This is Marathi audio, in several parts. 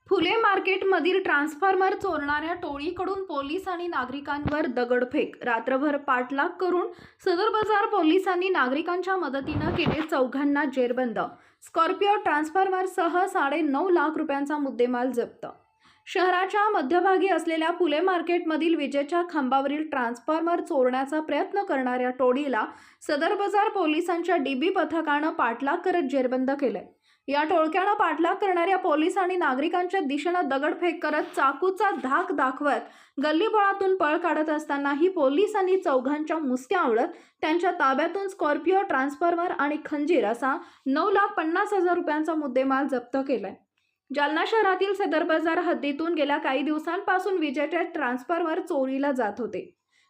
फुले मार्केटमधील ट्रान्सफॉर्मर चोरणाऱ्या टोळीकडून पोलीस आणि नागरिकांवर दगडफेक. रात्रभर पाठलाग करून सदर बाजार पोलिसांनी नागरिकांच्या मदतीनं केले चौघांना जेरबंद. स्कॉर्पिओ ट्रान्सफॉर्मरसह 9.5 लाख रुपयांचा मुद्देमाल जप्त. शहराच्या मध्यभागी असलेल्या फुले मार्केटमधील विजेच्या खांबावरील ट्रान्सफॉर्मर चोरण्याचा प्रयत्न करणाऱ्या टोळीला सदर बाजार पोलिसांच्या डीबी पथकानं पाठलाग करत जेरबंद केलंय. या टोळक्यानं पाठलाग करणाऱ्या पोलीस आणि नागरिकांच्या दिशेनं दगडफेक करत चाकूचा धाक दाखवत गल्लीबोळातून पळ काढत असतानाही पोलिसांनी चौघांच्या मुसक्या आवळत त्यांच्या ताब्यातून स्कॉर्पिओ ट्रान्सफॉर्मर आणि खंजीर असा 9,50,000 रुपयांचा मुद्देमाल जप्त केलाय. जालना शहरातील सदर बाजार हद्दीतून गेल्या काही दिवसांपासून विजेचे ट्रान्सफॉर्मर चोरीला जात होते.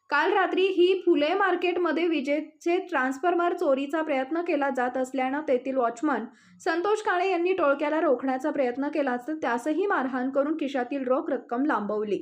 काल रात्री ही फुले मार्केटमध्ये विजेचे ट्रान्सफॉर्मर चोरीचा प्रयत्न केला जात असल्यानं तेथील वॉचमन संतोष काळे यांनी टोळक्याला रोखण्याचा प्रयत्न केला असता त्यासही मारहाण करून खिशातील रोख रक्कम लांबवली.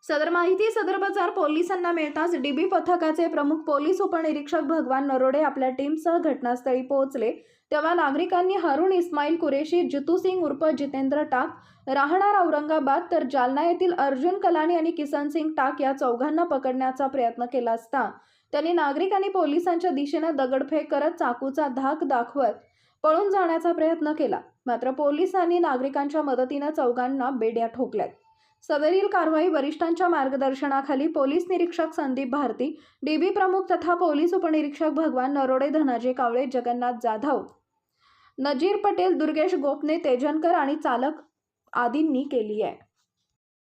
सदर माहिती सदर बाजार पोलिसांना मिळताच डीबी पथकाचे प्रमुख पोलीस उपनिरीक्षक भगवान नरोडे आपल्या टीमसह घटनास्थळी पोहोचले. तेव्हा नागरिकांनी हारून इस्माईल कुरेशी, जितू सिंग उर्फ जितेंद्र टाक, राहणार औरंगाबाद, तर जालना येथील अर्जुन कलानी आणि किसन सिंग टाक या चौघांना पकडण्याचा प्रयत्न केला असता त्यांनी नागरिक आणि पोलिसांच्या दिशेनं दगडफेक करत चाकूचा धाक दाखवत पळून जाण्याचा प्रयत्न केला. मात्र पोलिसांनी नागरिकांच्या मदतीनं चौघांना बेड्या ठोकल्यात. सदरील कारवाई वरिष्ठांच्या मार्गदर्शनाखाली पोलीस निरीक्षक संदीप भारती, डीबी प्रमुख तथा पोलीस उपनिरीक्षक भगवान नरोडे, धनाजी कावळे, जगन्नाथ जाधव, नजीर पटेल, दुर्गेश गोपने, तेजनकर आणि चालक आदींनी केली आहे.